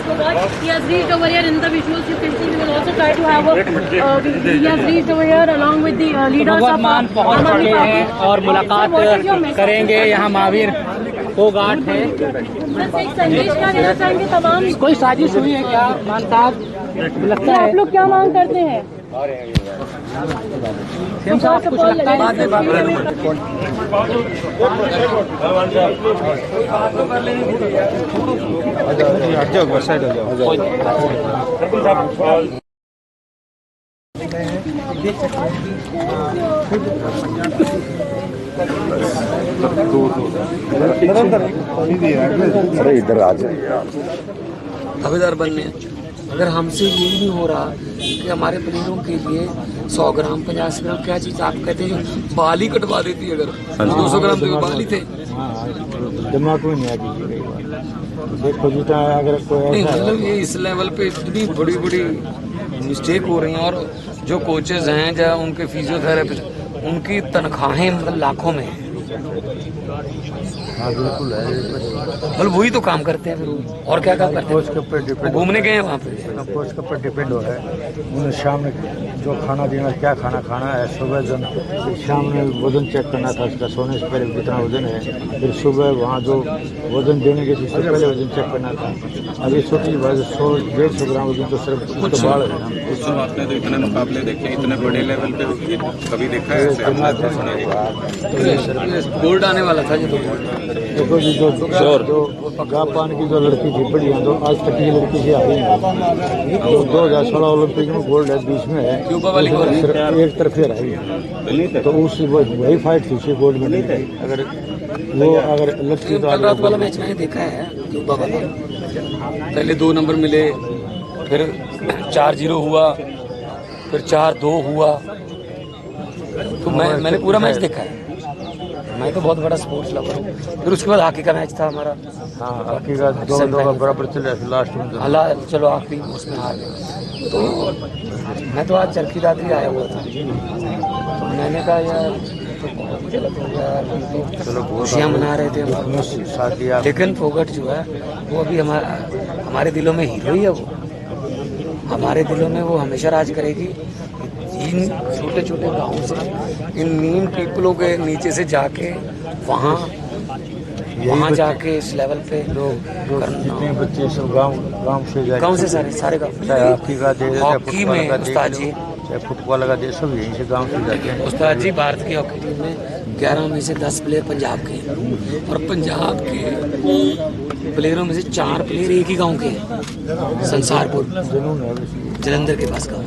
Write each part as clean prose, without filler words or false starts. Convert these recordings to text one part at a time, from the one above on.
Fogart. He has reached over here in the visuals. You can see we will also try to have a. He has reached over here along with the leaders of मान पहुंच चुके हैं और मुलाकात करेंगे। यहाँ महावीर फोगाट है। एक संदेश क्या देना चाहेंगे तमाम? कोई साजिश हुई है क्या मान साहब? लगता है आप लोग क्या मांग करते हैं? सीएम साहब कुछ लगता है? अरे इधर आ जाए, दावेदार बनने। अगर हमसे ये नहीं हो रहा कि हमारे प्लेयरों के लिए 100 ग्राम 50 ग्राम क्या चीज आप कहते हैं जो बाल ही कटवा देती है, अगर 200 ग्राम तो बाल ही थे। दिमाग में नहीं आती देखो जीता है अगर कोई नहीं मतलब ये इस लेवल पे इतनी बड़ी बड़ी मिस्टेक हो रही हैं और जो कोचेज हैं या उनके फिजियोथेरेपिस्ट उनकी तनख्वाहें मतलब लाखों में हैं। हाँ बिल्कुल है, मतलब वही तो काम करते हैं फिर और क्या काम करते कोच के ऊपर हैं? डिपेंड घूमने गए हैं वहाँ पे, कोच के ऊपर डिपेंड हो है। उन्हें शाम में जो खाना देना क्या खाना खाना है, सुबह शाम में वजन चेक करना था उसका, सोने से पहले कितना वजन है, फिर सुबह वहाँ जो वजन देने के जिससे पहले वजन चेक करना था। अभी छोटी बात 100-150 ग्राम वजन तो सिर्फ कुछ बाढ़ है ना। आपने तो इतने मुकाबले देखे, इतने बड़े लेवल पे कभी देखा है ऐसे? गोल्ड आने वाला था ये तो। देखो जी जो जापान की जो लड़की थी बढ़िया, तो आज तक की लड़की से आ रही है, तो 2016 ओलंपिक में गोल्ड है, बीच में है, क्यूबा वाली एक तरफे रही है, तो उस वही फाइट थी गोल्ड में। अगर वो अगर लड़की कल रात वाला मैच मैंने देखा है क्यूबा वाला, पहले 2 नंबर मिले, फिर 4-0 हुआ, फिर 4-2 हुआ, तो मैंने पूरा मैच देखा है। मैं तो बहुत बड़ा स्पोर्ट्स लवर हूँ। फिर उसके बाद हॉकी का मैच था हमारा। हाँ हॉकी का 2-2 का बराबर चले लास्ट में, हला चलो आखिरी उसमें हार गए। तो मैं तो आज चरखी दादरी आया हुआ था, तो मैंने कहा यार खुशियाँ मना रहे थे हम, लेकिन फोगट जो है वो अभी हमारे दिलों में हीरो ही है। वो हमारे दिलों में वो हमेशा राज करेगी। इन छोटे छोटे गाँव से, इन मीन पीपलों के नीचे से जाके वहाँ जाके इस लेवल पे जितने बच्चे सब गाँव से सारे गाँव हॉकी में उस्ताद जी, चाहे फुटबॉल का देश सब यहीं से गाँव से जाते हैं। उस्ताद जी भारत की हॉकी टीम में 11 में से 10 प्लेयर पंजाब के हैं, और पंजाब के प्लेयरों में से 4 प्लेयर एक ही गांव के हैं, संसारपुर जलंधर के पास गाँव।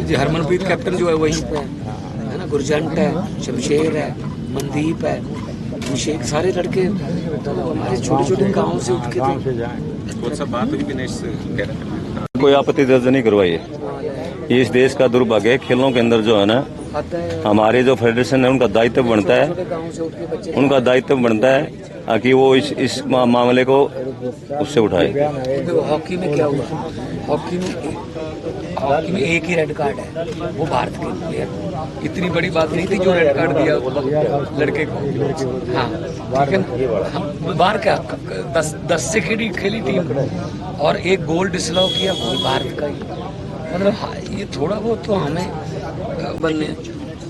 जी हरमनप्रीत कैप्टन जो है वहीं पे है ना, गुरजंट है, शमशेर है, मनदीप है, अभिषेक, सारे लड़के तो हमारे छोटे छोटे गाँव से उठ के कोई आपत्ति दर्ज नहीं करवाई है। ये इस देश का दुर्भाग्य है। खेलों के अंदर जो है ना, हमारे जो फेडरेशन है उनका दायित्व बनता है कि वो इस मामले को उससे उठाए। हॉकी में क्या हुआ, हॉकी में एक ही रेड कार्ड है, वो भारत के प्लेयर। इतनी बड़ी बात नहीं थी जो रेड कार्ड दिया लड़के को। हाँ लेकिन बाहर क्या 10 से खेली टीम और एक गोल डिसअलाउ किया, वो भारत का ही। मतलब ये थोड़ा बहुत तो हमें बनने।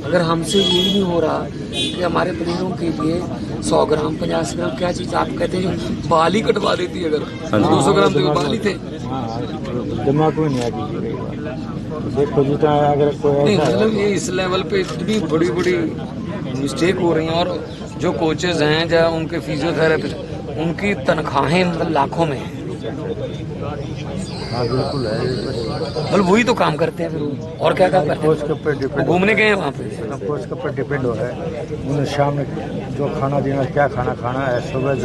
अगर हमसे ये नहीं हो रहा कि हमारे प्लेयरों के लिए 100 ग्राम 50 ग्राम क्या चीज आप कहते हैं जो बाल ही कटवा देती है, अगर 200 ग्राम तो बाल ही थे। दिमाग में नहीं आती देखो जीता है अगर कोई नहीं मतलब ये इस लेवल पे इतनी बड़ी बड़ी मिस्टेक हो रही हैं और जो कोचेज हैं या उनके फिजियोथेरेपिस्ट उनकी तनख्वाहें मतलब लाखों में हैं। हाँ बिल्कुल है, मतलब वही तो काम करते हैं फिर और क्या काम करते हैं? कोच के ऊपर डिपेंड, घूमने गए हैं वहाँ पे, कोच के ऊपर डिपेंड हो है। उन्हें शाम में जो खाना देना क्या खाना खाना है, सुबह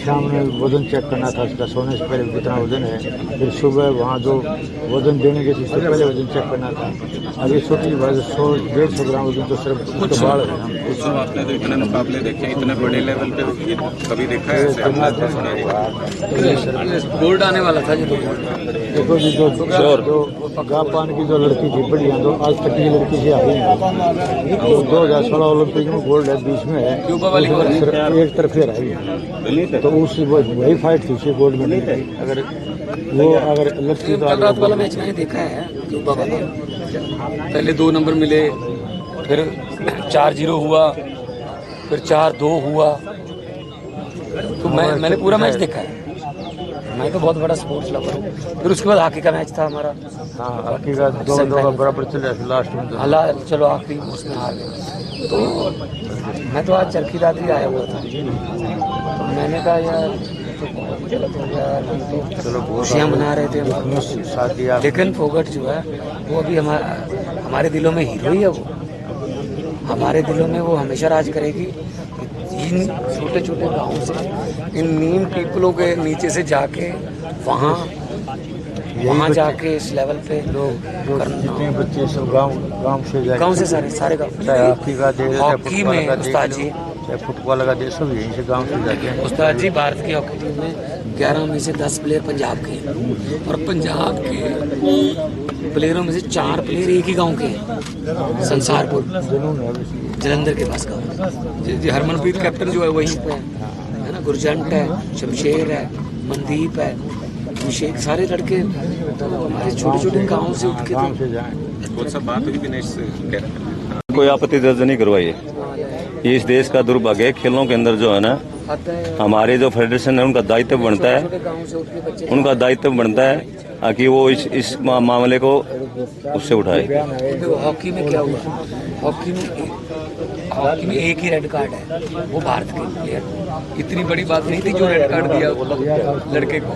शाम में वजन चेक करना था उसका, सोने से पहले कितना वजन है, फिर सुबह वहाँ जो वजन देने के जिससे पहले वजन चेक करना था। अभी छोटी बात 100-150 ग्राम वजन तो सिर्फ कुछ बाढ़ है ना। आपने तो इतने मुकाबले देखे, इतने बड़े लेवल पे कभी देखा है ऐसे? गोल्ड आने वाला था ये तो। देखो जी जो जापान की जो लड़की थी बढ़िया, तो आज तक की लड़की से आ रही है, तो 2016 ओलंपिक में गोल्ड है, बीच में है, क्यूबा वाली एक तरफे रही है, तो उस वही फाइट थी गोल्ड में। अगर वो अगर लगती तो कल रात वाला मैच मैंने देखा है क्यूबा वाला। पहले 2 नंबर मिले, फिर 4-0 हुआ, फिर 4-2 हुआ। तो मैंने पूरा मैच देखा है। मैं तो बहुत बड़ा स्पोर्ट्स लवर हूँ। फिर उसके बाद हॉकी का मैच था हमारा। हाँ, हॉकी का 2-2 का बराबर चले लास्ट में तो। हला चलो आखिरी उसमें हार गए। तो मैं तो आज चरखी दादरी आया हुआ था। तो मैंने कहा यार तो बहुत गलत हो गया यार, हम तो खुशियाँ मना रहे थे हम। शादी लेकिन फोगट जो है वो अभी हमारे दिलों में हीरो ही है। वो हमारे दिलों में वो हमेशा राज करेगी। इन छोटे छोटे गाँव से, इन नीम पीपलों के नीचे से जाके वहाँ जाके इस लेवल पे जितने बच्चे सब गांव से सारे गाँव हॉकी का दे हॉकी में उस्ताद जी, चाहे फुटबॉल का दे, सब यहीं से गांव से जाते हैं। उस्ताद जी भारत की हॉकी टीम में 11 में से 10 प्लेयर पंजाब के हैं और पंजाब के प्लेयरों में से 4 प्लेयर एक ही गांव के हैं, संसारपुर जलंधर के पास गाँव। जी हरमनप्रीत कैप्टन जो है वहीं पे है ना, गुरजंट है, शमशेर है, मनदीप है, अभिषेक, सारे लड़के हमारे छोटे छोटे गाँव से उठ के वो सब बात हुई दिनेश से कह रहे हैं। कोई आपत्ति दर्ज नहीं करवाई है। ये इस देश का दुर्भाग्य है। खेलों के अंदर जो है ना, हमारे जो फेडरेशन है उनका दायित्व बनता है, कि वो इस मामले को उससे उठाए। हॉकी में क्या हुआ, हॉकी में एक ही रेड कार्ड है, वो भारत के प्लेयर। इतनी बड़ी बात नहीं थी जो रेड कार्ड दिया लड़के को।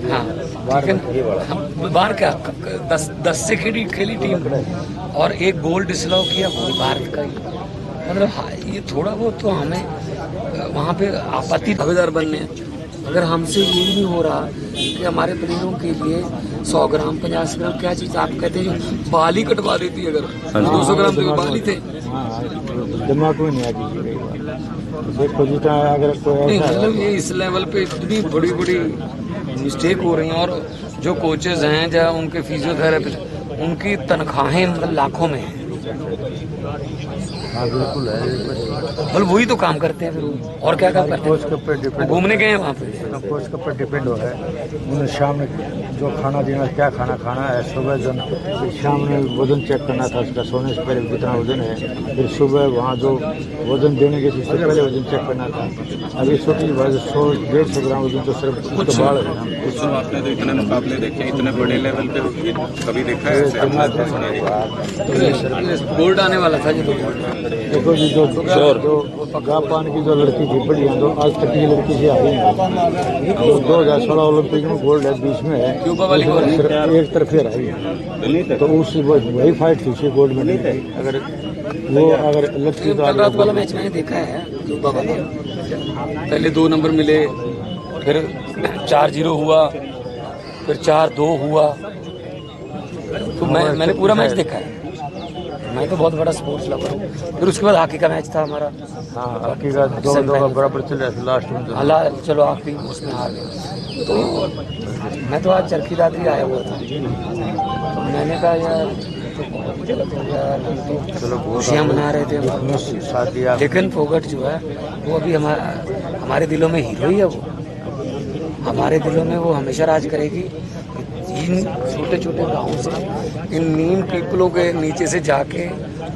हाँ, लेकिन बाहर क्या 10 से खेली टीम और एक गोल डिसअलाउ किया, वो भारत का ही। मतलब ये थोड़ा बहुत तो हमें वहाँ पे आपत्ति दावेदार बनने हैं। अगर हमसे ये नहीं हो रहा कि हमारे प्लेयरों के लिए 100 ग्राम 50 ग्राम क्या चीज़ आप कहते हैं बाल ही कटवा देती है। अगर 200 ग्राम तो बाल ही थे, दिमाग में नहीं आती। देखो जितना अगर कोई मतलब ये इस लेवल पे इतनी बड़ी बड़ी मिस्टेक हो रही हैं। और जो कोचेज हैं या उनके फिजियोथेरेपिस्ट, उनकी तनख्वाहें मतलब लाखों में हैं। हाँ बिल्कुल है, मतलब वही तो काम करते हैं फिर और क्या काम करते कोच के ऊपर हैं, डिपेंड, घूमने गए हैं वहाँ पे। कोच के ऊपर डिपेंड हो है। उन्हें शाम में जो खाना देना, क्या खाना खाना है, सुबह जो शाम में वजन चेक करना था उसका, सोने से पहले कितना वजन है, फिर सुबह वहाँ जो वजन देने के उससे पहले वजन चेक करना था। अभी छोटी 100-150 ग्राम वजन तो सिर्फ कुछ आपने तो इतने मुकाबले देखे, इतने बड़े लेवल पे कभी देखा है ऐसे? गोल्ड आने वाला था जी। देखो जी जो जापान की जो लड़की थी बढ़िया, तो आज तक की लड़की से आई है। 2016 ओलंपिक में गोल्ड है, बीच में है, एक तरफे रही है। तो उस वही फाइट थी, उसी गोल्ड में अगर लगती तो। कल रात वाला मैच मैंने देखा है क्यूबा वाला। पहले 2 नंबर मिले, फिर 4-0 हुआ, फिर 4-2 हुआ। तो मैंने पूरा मैच देखा है। मैं तो बहुत बड़ा स्पोर्ट्स लवर हूँ। फिर उसके बाद हॉकी का मैच था हमारा। हाँ, हॉकी का 2-2 का बराबर चले लास्ट में तो। हला चलो आखिरी उसमें हार गए। तो मैं तो आज चरखी दादरी आया हुआ था। तो मैंने कहा यार तो बहुत गलत हो गया यार, हम तो खुशियाँ मना रहे थे हम। शादी लेकिन फोगट जो है वो अभी हमारे दिलों में हीरो ही है। वो हमारे दिलों में वो हमेशा राज करेगी। इन छोटे छोटे गाँव से, इन नीम पीपलों के नीचे से जाके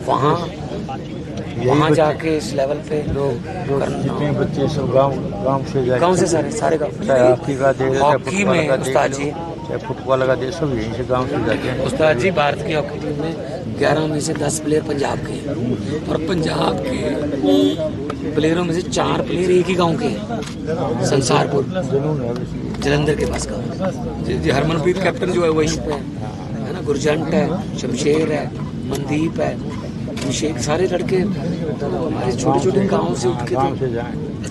वहाँ जाके इस लेवल पे जितने बच्चे सब गांव से सारे गाँव। चाहे हॉकी का दे, हॉकी में उस्ताद जी, चाहे फुटबॉल का दे, सब यहीं से गांव से जाते हैं। उस्ताद जी भारत की हॉकी टीम में 11 में से 10 प्लेयर पंजाब के हैं और पंजाब के प्लेयरों में से 4 प्लेयर एक ही गांव के हैं, संसारपुर जलंधर के पास गाँव। जी हरमनप्रीत कैप्टन जो है वहीं पे है ना, गुरजंट है, शमशेर है, मनदीप है, अभिषेक, सारे लड़के हमारे छोटे छोटे गाँव से उठ के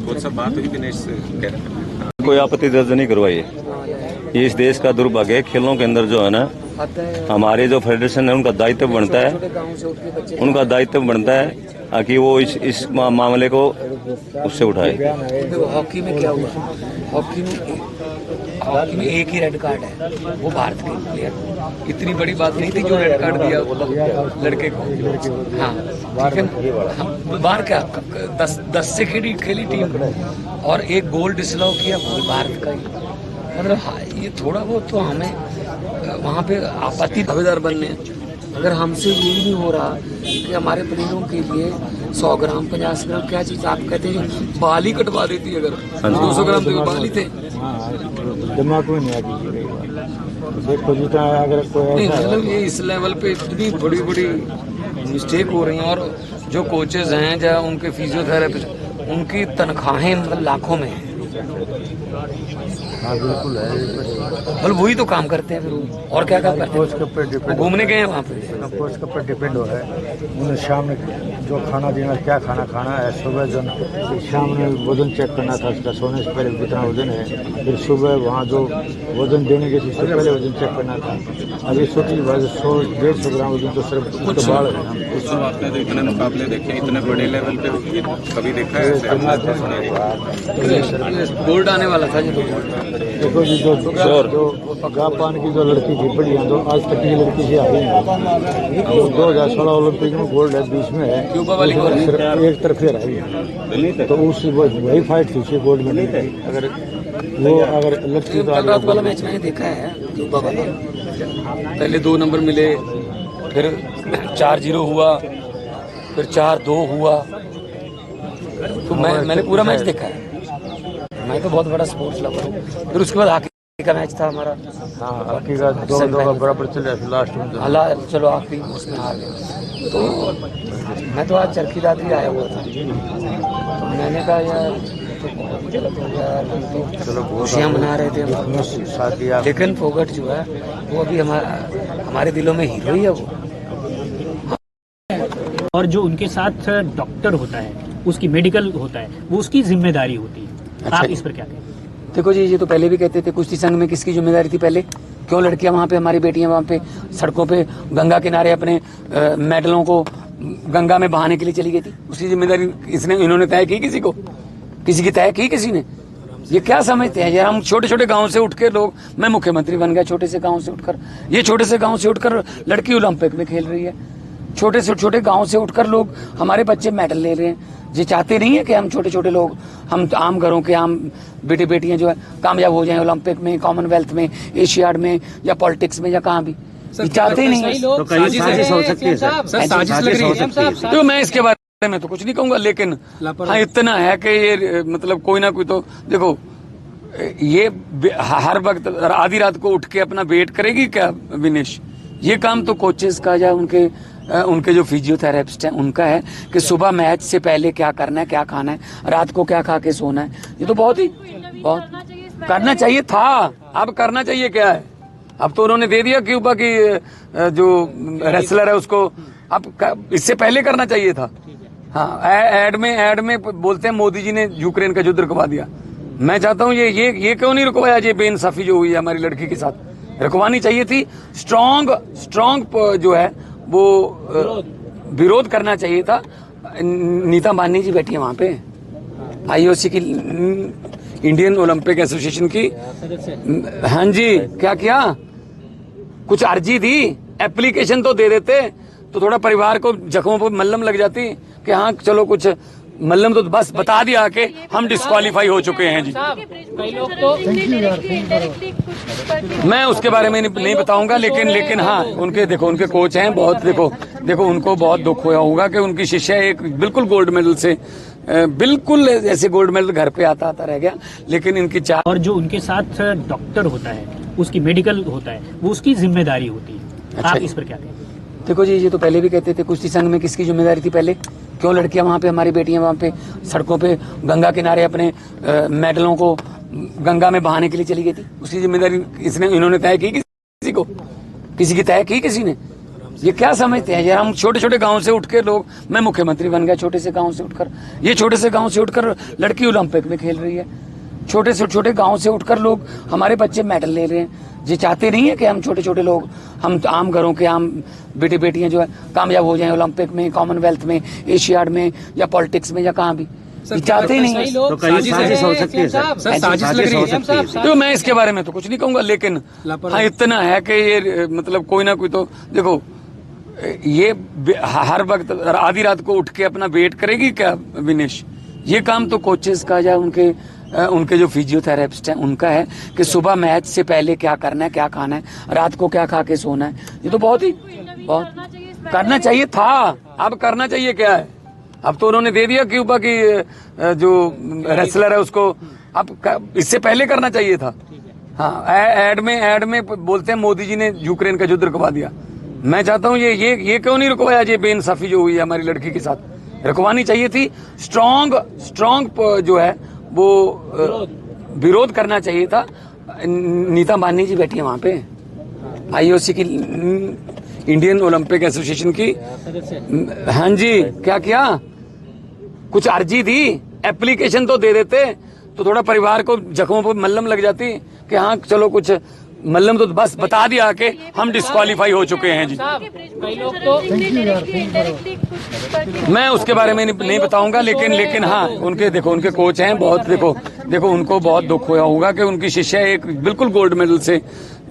वो सब बात हुई दिनेश से कह रहे हैं। कोई आपत्ति दर्ज नहीं करवाई है। ये इस देश का दुर्भाग्य है। खेलों के अंदर जो है ना, हमारे जो फेडरेशन है उनका दायित्व बनता है, कि वो इस मामले को उससे उठाए। हॉकी में क्या हुआ, हॉकी में एक ही रेड कार्ड है, वो भारत के प्लेयर। इतनी बड़ी बात नहीं थी जो रेड कार्ड दिया लड़के को। हाँ, लेकिन बाहर क्या 10 से खेली टीम और एक गोल डिसअलाउ किया, वो भारत का ही। मतलब हाँ, ये थोड़ा बहुत तो हमें वहाँ पे आपत्ति दावेदार बनने हैं। अगर हमसे ये नहीं हो रहा कि हमारे प्लेयरों के लिए 100 ग्राम 50 ग्राम क्या चीज़ आप कहते हैं बाल ही कटवा देती है, अगर 200 ग्राम तो बाल ही थे। दिमाग में नहीं आती देखो जितना अगर कोई नहीं ऐसा मतलब ये इस लेवल पे इतनी बड़ी बड़ी मिस्टेक हो रही हैं, और जो कोचेज हैं या उनके फिजियोथेरेपिस्ट उनकी तनख्वाहें मतलब लाखों में हैं। हाँ बिल्कुल है मतलब वही तो काम करते हैं फिर वो, और क्या काम करते कोच के ऊपर हैं? डिपेंड घूमने गए हैं वहाँ पे। कोच के ऊपर डिपेंड हो है उन्हें शाम में जो खाना देना क्या खाना खाना है, सुबह जो शाम में वजन चेक करना था उसका, सोने से पहले कितना वजन है, फिर सुबह वहाँ जो वजन देने के उससे पहले वजन चेक करना था। अभी छोटी बात 100-150 ग्राम वजन तो सिर्फ कुछ बाढ़ है। कुछ आपने तो इतने मुकाबले देखे, इतने बड़े लेवल पे कभी देखा है ऐसे? गोल्ड आने वाला था ये तो। देखो जी जो जापान की जो लड़की थी बढ़िया, जो आज तक की लड़की से आई है, 2016 ओलंपिक में गोल्ड है, 20 में है, क्यूबा वाली सिर्फ एक तरफे रही है, तो उस वही फाइट थी, उसे गोल्ड में नहीं थी। अगर वो अगर लड़की तो रात वाला मैच मैंने देखा है क्यूबा वाला, पहले 2 नंबर मिले, फिर 4-0 हुआ, फिर 4-2 हुआ, तो मैंने पूरा मैच देखा है। मैं तो बहुत बड़ा स्पोर्ट्स लवर हूँ। फिर उसके बाद हॉकी का मैच था हमारा। हाँ हॉकी का 2-2 का बराबर चले लास्ट में तो। हाला चलो आखिरी उसमें हार गए। तो मैं तो आज चरखी दादरी आया हुआ था, तो मैंने कहा यार खुशियाँ मना रहे थे हम, लेकिन फोगट जो है वो अभी हमारे दिलों में हीरो ही है वो। और जो उनके साथ डॉक्टर होता है, उसकी मेडिकल होता है, वो उसकी जिम्मेदारी होती है। अच्छा। आप इस पर क्या कहें? देखो जी, ये तो पहले भी कहते थे कुश्ती संघ में किसकी जिम्मेदारी थी पहले? क्यों लड़कियां वहाँ पे, हमारी बेटियां वहाँ पे सड़कों पे गंगा किनारे अपने मेडलों को गंगा में बहाने के लिए चली गई थी? उसकी जिम्मेदारी इन्होंने तय की? किसी की तय की किसी ने? ये क्या समझते हैं यार? हम छोटे छोटे गांव से उठ के लोग, मैं मुख्यमंत्री बन गया छोटे से गांव से उठकर, ये छोटे से गांव से उठकर लड़की ओलंपिक में खेल रही है, छोटे से छोटे गांव से उठकर लोग, हमारे बच्चे मेडल ले रहे हैं। ये चाहते नहीं है कि हम छोटे छोटे लोग, हम आम घरों के आम बेटे बेटियां जो है कामयाब हो जाएं ओलंपिक में, कॉमनवेल्थ में, एशियाड में, या पॉलिटिक्स में, या कहाँ भी। ये चाहते ही नहीं है। तो कहीं साजिश हो सकती है सर, साजिश लग रही है। तो मैं इसके बारे में तो कुछ नहीं कहूंगा, लेकिन हाँ इतना है कि ये मतलब कोई ना कोई तो देखो, ये हर वक्त आधी रात को उठ के अपना वेट करेगी क्या विनेश? ये काम तो कोचेस का या उनके जो फिजियोथेरेपिस्ट हैं उनका है कि सुबह मैच से पहले क्या करना है, क्या खाना है, रात को क्या खा के सोना है। ये तो बहुत करना चाहिए था। अब करना चाहिए क्या है? अब तो उन्होंने दे दिया क्यूबा की जो रेसलर है उसको, अब इससे पहले करना चाहिए था। हाँ, एड में बोलते हैं मोदी जी ने यूक्रेन का युद्ध रुकवा दिया। मैं चाहता हूँ ये क्यों नहीं रुकवाया? ये बेइंसाफी जो हुई है हमारी लड़की के साथ, रुकवानी चाहिए थी। स्ट्रॉन्ग जो है वो विरोध करना चाहिए था। नीता अंबानी जी बैठी है वहां पे, आईओसी की, इंडियन ओलंपिक एसोसिएशन की। हाँ जी, क्या किया? कुछ अर्जी दी, एप्लीकेशन तो दे देते तो थोड़ा परिवार को जख्मों पर मल्लम लग जाती कि हाँ चलो कुछ मल्लम, तो बस बता दिया कि हम डिस्क्वालीफाई हो चुके हैं जी। कई लोग तो मैं उसके बारे में नहीं बताऊंगा, लेकिन हाँ उनके कोच हैं बहुत, देखो उनको बहुत दुख होया होगा कि उनकी शिष्या एक बिल्कुल गोल्ड मेडल से, बिल्कुल ऐसे गोल्ड मेडल घर पे आता रह गया, लेकिन इनकी चाह। और जो उनके साथ डॉक्टर होता है, उसकी मेडिकल होता है, वो उसकी जिम्मेदारी होती है। अच्छा। आप इस पर क्या कहें? देखो जी, ये तो पहले भी कहते थे कुश्ती संघ में किसकी जिम्मेदारी थी पहले? क्यों लड़कियां वहाँ पे, हमारी बेटियां वहाँ पे सड़कों पे गंगा किनारे अपने मेडलों को गंगा में बहाने के लिए चली गई थी? उसकी जिम्मेदारी इन्होंने तय की किसी की तय की किसी ने? ये क्या समझते हैं यार? हम छोटे छोटे गांव से उठ के लोग, मैं मुख्यमंत्री बन गया छोटे से गांव से उठकर, ये छोटे से गांव से उठकर लड़की ओलंपिक में खेल रही है, छोटे से छोटे गांव से उठकर लोग, हमारे बच्चे मेडल ले रहे हैं। ये चाहते नहीं है कि हम छोटे छोटे लोग, हम आम घरों के आम बेटे बेटियां जो है कामयाब हो जाएं ओलंपिक में, कॉमनवेल्थ में, एशियाड में, या पॉलिटिक्स में, या कहाँ भी। ये चाहते ही नहीं है। तो कहीं साजिश हो सकती है सर, साजिश लग रही है। तो मैं इसके बारे में तो कुछ नहीं कहूंगा, लेकिन हाँ इतना है कि ये मतलब कोई ना कोई तो देखो, ये हर वक्त आधी रात को उठ के अपना वेट करेगी क्या विनेश? ये काम तो कोचेस का या उनके जो फिजियोथेरेपिस्ट हैं उनका है कि सुबह मैच से पहले क्या करना है, क्या खाना है, रात को क्या खा के सोना है। ये तो बहुत करना चाहिए था। अब करना चाहिए क्या है, अब तो उन्होंने दे दिया क्यूबा की जो रेसलर है उसको, अब इससे पहले करना चाहिए था। हाँ, एड में बोलते हैं मोदी जी ने यूक्रेन का युद्ध रुकवा दिया। मैं चाहता हूँ ये क्यों नहीं रुकवाया, ये बेइंसाफी जो हुई है हमारी लड़की के साथ, रुकवानी चाहिए थी। स्ट्रॉन्ग जो है वो विरोध करना चाहिए था। नीता अंबानी जी बैठी है वहां पे, IOC की, इंडियन ओलंपिक एसोसिएशन की। हाँ जी, क्या किया, कुछ अर्जी दी, एप्लीकेशन तो दे देते तो थोड़ा परिवार को जख्मों पर मल्लम लग जाती कि हाँ चलो कुछ मल्लम, तो बस बता दिया कि हम डिस्क्वालीफाई हो चुके हैं जी। कई लोग तो मैं उसके बारे में नहीं बताऊंगा, लेकिन हाँ उनके कोच हैं बहुत, देखो उनको बहुत दुख हुआ होगा कि उनकी शिष्या एक बिल्कुल गोल्ड मेडल से,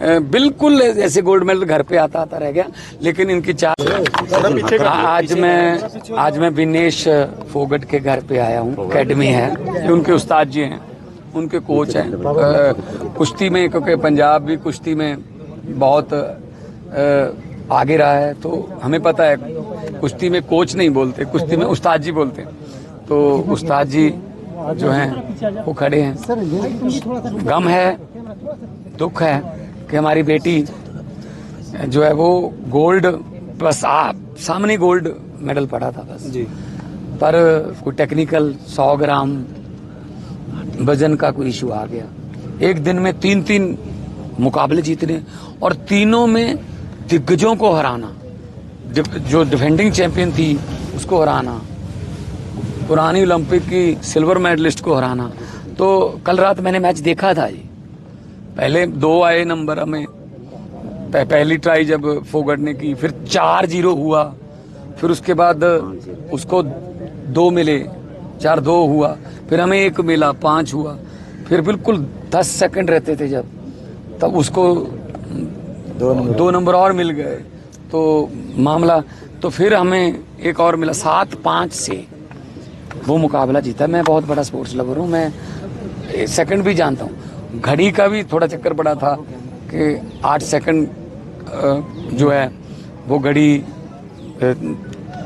बिल्कुल ऐसे गोल्ड मेडल घर पे आता रह गया। लेकिन इनकी आज मैं विनेश फोगट के घर पे आया हूँ। एकेडमी है, उनके उस्ताद जी हैं, उनके कोच हैं कुश्ती में, क्योंकि पंजाब भी कुश्ती में बहुत आगे रहा है, तो हमें पता है कुश्ती में कोच नहीं बोलते, कुश्ती में उस्ताद जी बोलते हैं। तो उस्ताद जी जो हैं वो खड़े हैं। गम है, दुख है कि हमारी बेटी जो है वो गोल्ड, बस सामने गोल्ड मेडल पड़ा था बस जी, पर कोई टेक्निकल 100 ग्राम वजन का कोई इशू आ गया। एक दिन में 3 मुकाबले जीतने और तीनों में दिग्गजों को हराना, जो डिफेंडिंग चैंपियन थी उसको हराना, पुरानी ओलंपिक की सिल्वर मेडलिस्ट को हराना। तो कल रात मैंने मैच देखा था जी, पहले 2 आए नंबर हमें, पहली ट्राई जब फोगट ने की, फिर 4-0 हुआ, फिर उसके बाद उसको 2 मिले, 4-2 हुआ, फिर हमें 1 मिला, 5 हुआ, फिर बिल्कुल 10 सेकंड रहते थे जब, तब उसको 2 नंबर और मिल गए, तो मामला, तो फिर हमें 1 और मिला, 7-5 से वो मुकाबला जीता। मैं बहुत बड़ा स्पोर्ट्स लवर हूँ, मैं सेकंड भी जानता हूँ। घड़ी का भी थोड़ा चक्कर पड़ा था कि 8 सेकंड जो है वो घड़ी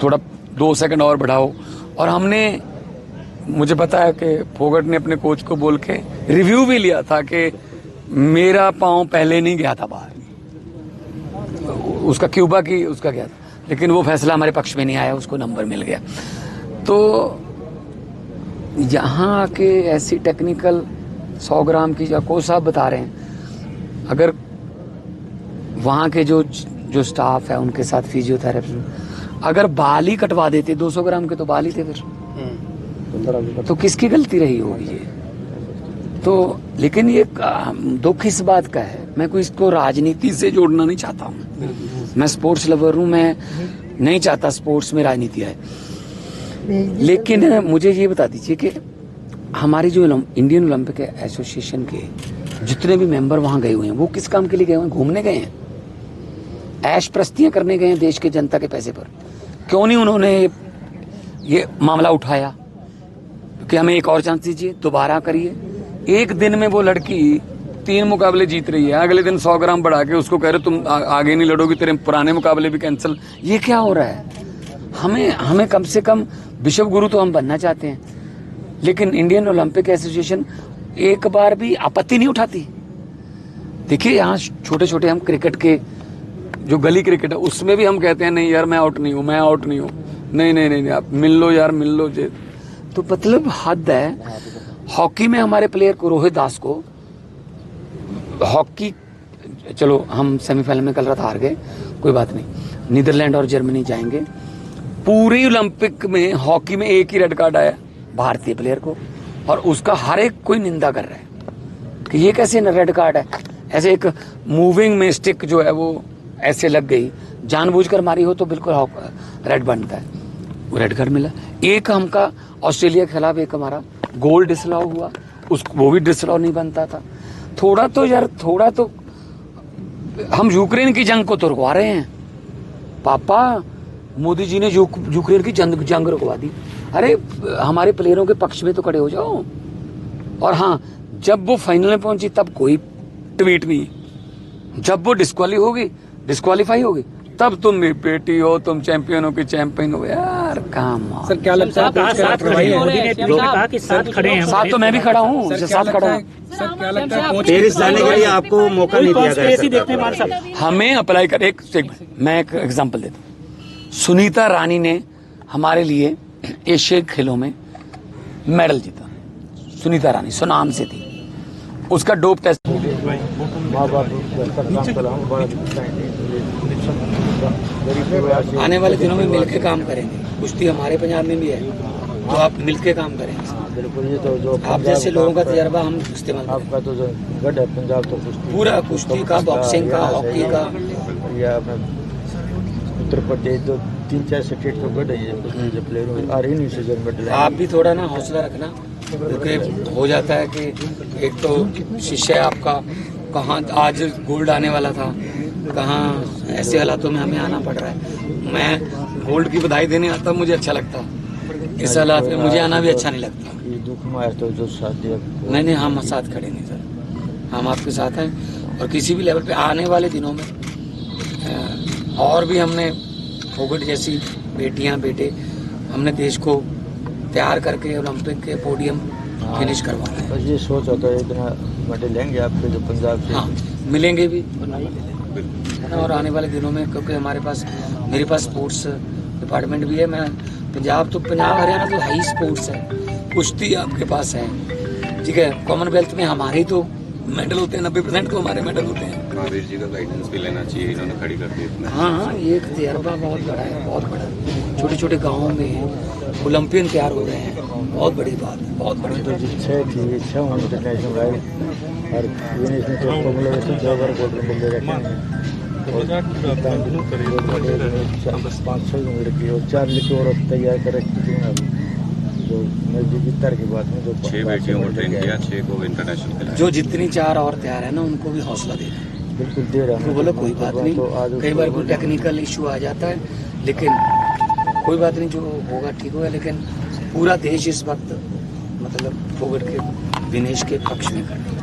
थोड़ा 2 सेकंड और बढ़ाओ, और हमने, मुझे पता है कि फोगट ने अपने कोच को बोल के रिव्यू भी लिया था कि मेरा पाँव पहले नहीं गया था बाहर, उसका क्यूबा की उसका गया था, लेकिन वो फैसला हमारे पक्ष में नहीं आया, उसको नंबर मिल गया। तो यहाँ के ऐसी टेक्निकल 100 ग्राम की, कोच साहब बता रहे हैं, अगर वहाँ के जो स्टाफ है उनके साथ फिजियोथेरेपी, अगर बाल ही कटवा देते, 200 ग्राम के तो बाल ही थे फिर, तो किसकी गलती रही होगी ये तो। लेकिन ये दुख इस बात का है, मैं कोई इसको राजनीति से जोड़ना नहीं चाहता हूँ, मैं स्पोर्ट्स लवर हूँ, मैं नहीं चाहता स्पोर्ट्स में राजनीति आए। लेकिन मुझे ये बता दीजिए कि हमारी जो इंडियन ओलंपिक एसोसिएशन के जितने भी मेंबर वहाँ गए हुए हैं, वो किस काम के लिए गए हुए हैं? घूमने गए हैं, ऐश प्रस्तियाँ करने गए हैं देश के जनता के पैसे पर। क्यों नहीं उन्होंने ये मामला उठाया कि हमें एक और चांस दीजिए, दोबारा करिए। एक दिन में वो लड़की 3 मुकाबले जीत रही है, अगले दिन 100 ग्राम बढ़ा के उसको कह रहे तुम आगे नहीं लड़ोगी, तेरे पुराने मुकाबले भी कैंसिल। ये क्या हो रहा है? हमें कम से कम विश्व गुरु तो हम बनना चाहते हैं, लेकिन इंडियन ओलंपिक एसोसिएशन एक बार भी आपत्ति नहीं उठाती। देखिए यहाँ छोटे छोटे हम क्रिकेट के, जो गली क्रिकेट है उसमें भी हम कहते हैं नहीं यार मैं आउट नहीं हूँ, नहीं आप मिल लो यार, मिल लो। तो मतलब हद है। हॉकी में हमारे प्लेयर को, रोहित दास को, हॉकी, चलो हम सेमीफाइनल में कल रात हार गए, कोई बात नहीं, नीदरलैंड और जर्मनी जाएंगे। पूरी ओलंपिक में हॉकी में एक ही रेड कार्ड आया भारतीय प्लेयर को, और उसका हर एक कोई निंदा कर रहा है कि ये कैसे रेड कार्ड है। ऐसे एक मूविंग में स्टिक जो है वो ऐसे लग गई, जानबूझकर मारी हो तो बिल्कुल रेड बनता है, वो रेड कार्ड मिला। एक हमका ऑस्ट्रेलिया के खिलाफ एक हमारा गोल डिसअलाउ हुआ, वो भी डिसअलाउ नहीं बनता था। थोड़ा तो हम यूक्रेन की जंग को तो रुकवा रहे हैं पापा। मोदी जी ने यूक्रेन की जंग रुकवा दी। अरे हमारे प्लेयरों के पक्ष में तो खड़े हो जाओ, और हाँ, जब वो फाइनल में पहुंची तब कोई ट्वीट नहीं। जब वो डिस्क्वालीफाई होगी तब तुम मेरी बेटी हो, तुम चैंपियन हो कि चैंपियन हो। यार काम सर क्या लगता है साथ खड़े हैं? मोदी ने कहा कि साथ खड़े हैं। साथ तो मैं भी खड़ा हूँ, साथ खड़ा हूँ। पेरिस जाने के लिए आपको मौका नहीं दिया गया। हमें अप्लाई कर, एक मैं एक एग्जांपल देता हूँ। सुनीता रानी ने हमारे लिए एशियन खेलों में मेडल जीता। सुनीता रानी सुनाम से थी, उसका डोप टेस्ट। माँ बाप काम कराऊँ, बड़ा आने वाले दिनों में मिलके काम करेंगे। कुश्ती हमारे पंजाब में भी है, तो आप मिलके काम करेंगे। बिल्कुल, ये तो जो आप जैसे लोगों का तजर्बा हम इस्तेमाल करें। आपका तो जो गढ़ है पंजाब, तो कुश्ती पूरा कुश्ती का, बॉक्सिंग का, हॉकी का, या उत्तर प्रदेश जो 3-4 स्टेट को गढ़ है कुश्ती जो प्लेयर आ रही नहीं सीजन मेडल। आप भी थोड़ा ना हौसला रखना, क्योंकि हो जाता है कि एक तो शिष्य आपका कहाँ आज गोल्ड आने वाला था, कहाँ ऐसे हालातों में हमें आना पड़ रहा है। मैं गोल्ड की बधाई देने आता, मुझे अच्छा लगता। इस हालात में मुझे आना भी अच्छा नहीं लगता। ये दुख में आया तो जो साथ दिया मैंने हम साथ खड़े नहीं सर, हम आपके साथ हैं। और किसी भी लेवल पे आने वाले दिनों में और भी हमने फोगट जैसी बेटियां बेटे हमने देश को तैयार करके ओलंपिक के पोडियम फिनिश करवाना है। बस ये सोच होता है इतना मेडल लेंगे आपके जो पंजाब से। हाँ, मिलेंगे भी। और आने वाले दिनों में, क्योंकि मेरे पास स्पोर्ट्स डिपार्टमेंट भी है। मैं पंजाब हरियाणा तो हाई स्पोर्ट्स है, कुश्ती आपके पास है, ठीक है। कॉमनवेल्थ में हमारे ही तो मेडल होते हैं, 90% तो हमारे मेडल होते हैं। महावीर जी का गाइडेंस भी लेना चाहिए, इन्होंने खड़ी कर दी। हाँ, ये एक तजर्बा बहुत बड़ा है, बहुत बड़ा। छोटे छोटे गाँवों में ओलंपियन तैयार हो रहे हैं, बहुत बड़ी बात है, बहुत बड़ी। तो इच्छा थी, इच्छा हूँ इंटरनेशनल राइड और विनेश ने तो कमल से 2 बार गोल्ड मेडल ले रखे हैं। 5-6 लड़की और 4 लड़की और तैयार कर रखी थी। जो नजदीकी तर की बात में जो 6 बेटियों को ट्रेन किया, 6 को इंटरनेशनल खिलाया। जो जितनी 4 और तैयार है ना, उनको भी हौसला देना। बिल्कुल दे रहा तो हूँ। बोलो कोई बात नहीं, कई बार कोई टेक्निकल इशू आ जाता है, लेकिन कोई बात नहीं, जो होगा ठीक होगा। लेकिन पूरा देश इस वक्त मतलब फोगट के विनेश के पक्ष में खड़ा है।